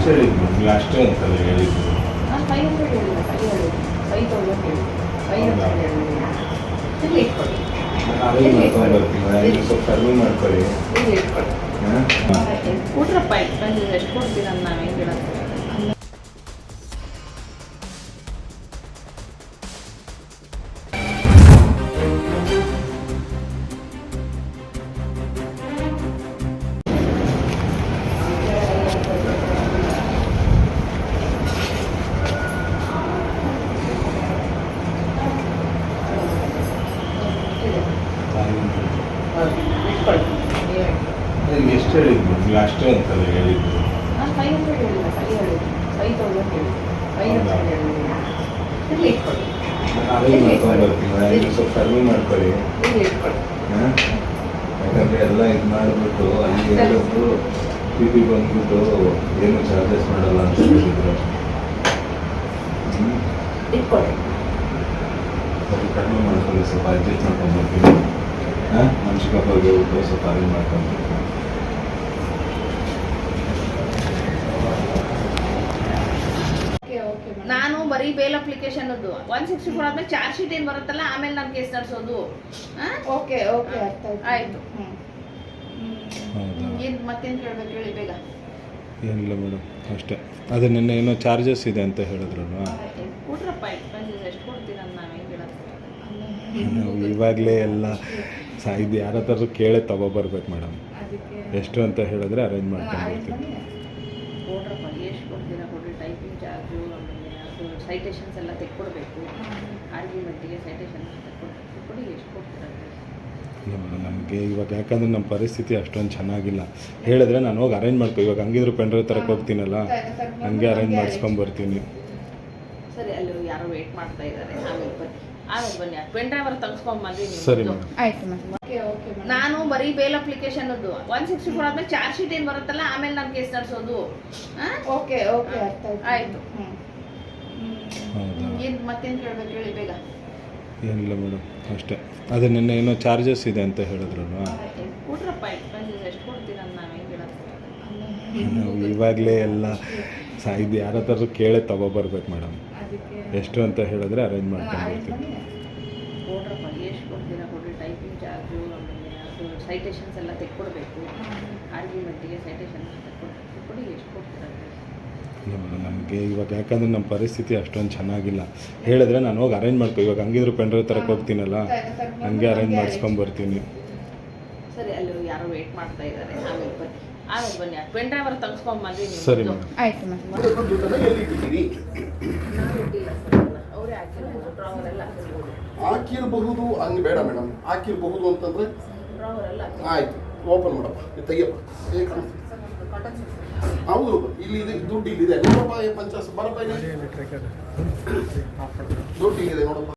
ಎಷ್ಟು ಹೇಳಿದ್ರು ನೀವು ಅಷ್ಟೇ ಅಂತಲ್ಲ ಹೇಳಿದ್ದು. ನಾನು 500 ಹೇಳಿಲ್ಲ, 5,000 ಹೇಳಿ, 500 ಹೇಳಿಲ್ಲ. ಇಲ್ಲಿ ಇಟ್ಕೊಳ್ಳಿ, ನಾನು ಅರೇಂಜ್ ಮಾಡ್ಕೊಂಡು ಬರ್ತೀನಿ, ನೀವು ಸ್ವಲ್ಪ ಕಡಿಮೆ ಮಾಡ್ಕೊಳ್ಳಿ. ಇಲ್ಲಿ ಇಟ್ಕೊಳ್ಳಿ. ಹಾಂ ಕೊಟ್ರಪ್ಪ ಬಂದು ಎಷ್ಟು ಕೊಡ್ತೀರ ನಾವು ಹೆಂಗೆ ಹೇಳೋದು. ಎಷ್ಟು ಹೇಳಿದ್ರು ನೀವು ಅಷ್ಟೇ ಅಂತಲ್ಲ ಹೇಳಿದ್ದು. ನಾನು 500 ಹೇಳಿಲ್ಲ, 5,000 ಹೇಳಿ, 500 ಹೇಳಿಲ್ಲ. ಇಲ್ಲಿ ಇಟ್ಕೊಳ್ಳಿ, ನಾನು ಅರೇಂಜ್ ಮಾಡ್ಕೊಂಡು ಬರ್ತೀನಿ, ನೀವು ಸ್ವಲ್ಪ ಕಡಿಮೆ ಮಾಡ್ಕೊಳ್ಳಿ. ಇಲ್ಲಿ ಇಟ್ಕೊಳ್ಳಿ. ಹಾಂ ಯಾಕಂದರೆ ಎಲ್ಲ ಇದು ಮಾಡಿಬಿಟ್ಟು ಅಲ್ಲಿ ಹೇಳಿದ್ರು ಟಿ ಬಂದ್ಬಿಟ್ಟು ಏನು ಚಾರ್ಜಸ್ ಮಾಡಲ್ಲ ಅಂತ ಹೇಳಿದ್ರು. ಇಟ್ಕೊಳ್ಳಿ. ಸ್ವಲ್ಪ ಕಡಿಮೆ ಮಾಡ್ಕೊಳ್ಳಿ, ಸ್ವಲ್ಪ ಅಡ್ಜಸ್ಟ್ ಮಾಡ್ಕೊಂಡು ಬರ್ತೀನಿ. ಹಾಂ ಮನ್ಸಿಕಪ್ಪಾಗಿ ಹೋಗ್ಬಿಟ್ಟು ಸ್ವಲ್ಪ ಅರೇಂಜ್ ಮಾಡ್ಕೊಂಡು ಬರ್ತೀನಿ. ನಾನು ಬರೀ ಬೇಲ್ ಅಪ್ಲಿಕೇಶನ್ 164 ಆದ್ಮೇಲೆ ಚಾರ್ಜ್ ಶೀಟ್ ಏನು ಬರುತ್ತಲ್ಲ, ಆಮೇಲೆ ನಾನು ಕೇಸ್ ನಡೆಸೋದು. ಓಕೆ ಓಕೆ ಅರ್ಥ ಆಯ್ತು. ಹೌದಾ? ಏನು ಮತ್ತೇನು ಕೇಳಬೇಕು ಹೇಳಿ ಬೇಗ. ಏನಿಲ್ಲ ಮೇಡಮ್, ಅಷ್ಟೇ. ಅದು ನಿನ್ನೆ ಏನೋ ಚಾರ್ಜಸ್ ಇದೆ ಅಂತ ಹೇಳಿದ್ರಲ್ವಾ? ಕೊಟ್ರಪ್ಪ ಬಂದು ಎಷ್ಟು ಕೊಡ್ತೀರ ನಾವು ಹೆಂಗೆ ಹೇಳೋದು. ನಾವು ಇವಾಗಲೇ ಎಲ್ಲ ಇದು ಯಾರ ಹತ್ರ ಕೇಳೇ ತಗೊಬರ್ಬೇಕು ಮೇಡಮ್. ಎಷ್ಟು ಅಂತ ಹೇಳಿದ್ರೆ ಅರೇಂಜ್ ಮಾಡ್ಕೊಂಡು ಬರ್ತೀವಿ. ಕೊಡ್ರಪ್ಪ ಎಷ್ಟು ಕೊಡ್ತೀರಾ ಕೊಡ್ರಿ. ಟೈಪಿಂಗ್ ಚಾರ್ಜು, ಆಮೇಲೆ ಅದು ಸೈಟೇಷನ್ಸ್ ಎಲ್ಲ ತೆಕ್ಕೊಡ್ಬೇಕು. ಆರ್ಗ್ಯುಮೆಂಟಿಗೆ ಸೈಟೇಷನ್ ತೆಕ್ಕೊಡಿ. ಎಷ್ಟು ಕೊಡ್ತೀರಾ? ಇಲ್ಲ ಮೇಡಮ್, ನಮಗೆ ಇವಾಗ ಯಾಕಂದರೆ ನಮ್ಮ ಪರಿಸ್ಥಿತಿ ಅಷ್ಟೊಂದು ಚೆನ್ನಾಗಿಲ್ಲ. ಹೇಳಿದ್ರೆ ನಾನು ಹೋಗಿ ಅರೇಂಜ್ ಮಾಡ್ಕೊ. ಇವಾಗ ಹಂಗಿದ್ರು ಪೆಂಡ್ರೈವ್ ತರಕ್ಕೆ ಹೋಗ್ತೀನಲ್ಲ, ಹಂಗೆ ಅರೇಂಜ್ ಮಾಡಿಸ್ಕೊಂಬರ್ತೀನಿ. ಸರಿ, ಅಲ್ಲಿ ಯಾರೋ ವೇಟ್ ಮಾಡ್ತಾ ಇದ್ದಾರೆ, ಆಮೇಲೆ ಬನ್ನಿ ಪೆನ್ ಡ್ರೈವರ್ ತೆಗೆಸ್ಕೊಂಬಂದ್ರಿ. ಸರಿ ಮೇಡಮ್, ಆಯ್ತು ಮ್ಯಾಮ್. ಓಕೆ ಓಕೆ ನಾನು ಬರೀ ಬೇಲ್ ಅಪ್ಲಿಕೇಶನ್ 164 ಆದ್ಮೇಲೆ ಚಾರ್ಜ್ ಶೀಟ್ ಏನು ಬರುತ್ತಲ್ಲ, ಆಮೇಲೆ ನಾನು ಕೇಸ್ ನಡೆಸೋದು. ಓಕೆ ಓಕೆ ಅರ್ಥ ಆಯ್ತು. ಹೌದಾ? ಏನು ಮತ್ತೇನು ಕೇಳಬೇಕು ಹೇಳಿ ಬೇಗ. ಏನಿಲ್ಲ ಮೇಡಮ್, ಅಷ್ಟೇ. ಅದು ನಿನ್ನೆ ಏನೋ ಚಾರ್ಜಸ್ ಇದೆ ಅಂತ ಹೇಳಿದ್ರಲ್ವಾ? ಕೊಟ್ರಪ್ಪ ಬಂದು ಎಷ್ಟು ಕೊಡ್ತೀರ ನಾವು ಹೆಂಗೆ ಹೇಳೋದು. ನಾವು ಇವಾಗಲೇ ಎಲ್ಲ ಇದು ಯಾರ ಹತ್ರ ಕೇಳೇ ತಗೊಬರ್ಬೇಕು ಮೇಡಮ್. ಎಷ್ಟು ಅಂತ ಹೇಳಿದ್ರೆ ಅರೇಂಜ್ ಮಾಡ್ಕೊಂಡು ಬರ್ತೀವಿ. ಕೊಡ್ರಪ್ಪ ಎಷ್ಟು ಕೊಡ್ತೀರಾ ಕೊಡ್ರಿ. ಟೈಪಿಂಗ್ ಚಾರ್ಜು, ಆಮೇಲೆ ಅದು ಸೈಟೇಷನ್ಸ್ ಎಲ್ಲ ತೆಕ್ಕೊಡ್ಬೇಕು. ಆರ್ಗ್ಯುಮೆಂಟಿಗೆ ಸೈಟೇಷನ್ ತೆಕ್ಕೊಡಿ. ಎಷ್ಟು ಕೊಡ್ತೀರಾ? ಇಲ್ಲ ಮೇಡಮ್, ನಮಗೆ ಇವಾಗ ಯಾಕಂದರೆ ನಮ್ಮ ಪರಿಸ್ಥಿತಿ ಅಷ್ಟೊಂದು ಚೆನ್ನಾಗಿಲ್ಲ. ಹೇಳಿದ್ರೆ ನಾನು ಹೋಗಿ ಅರೇಂಜ್ ಮಾಡ್ಕೊ. ಇವಾಗ ಹಂಗಿದ್ರು ಪೆಂಡ್ರೈವ್ ತರಕ್ಕೆ ಹೋಗ್ತೀನಲ್ಲ, ಹಂಗೆ ಅರೇಂಜ್ ಮಾಡಿಸ್ಕೊಂಬರ್ತೀನಿ. ಸರಿ, ಅಲ್ಲಿ ಯಾರೋ ವೇಟ್ ಮಾಡ್ತಾ ಇದ್ದಾರೆ, ಆಮೇಲೆ ಬನ್ನಿ ಪೆನ್ ಡ್ರೈವರ್ ತೆಗೆಸ್ಕೊಂಬಂದ್ರಿ. ಸರಿ ಮೇಡಮ್, ಆಯ್ತು ಮ್ಯಾಮ್. ಅವರೇ ಡ್ರಾವರೆಲ್ಲ ಹಾಕಿರಬಹುದು. ಹಂಗೆ ಬೇಡ ಮೇಡಮ್, ಹಾಕಿರಬಹುದು ಅಂತಂದರೆ ಡ್ರಾವರೆಲ್ಲ ಆಯಿತು. ಓಪನ್ ಮಾಡಪ್ಪ, ಇದು ತೆಗಿಯಪ್ಪ. ಹೌದು, ಇಲ್ಲಿ ಇದೆ ದುಡ್ಡು, ಇಲ್ಲಿದೆ ನೋಡಪ್ಪ. 50 ಬರಪ್ಪ, ದುಡ್ಡು ಇಲ್ಲಿದೆ ನೋಡಪ್ಪ.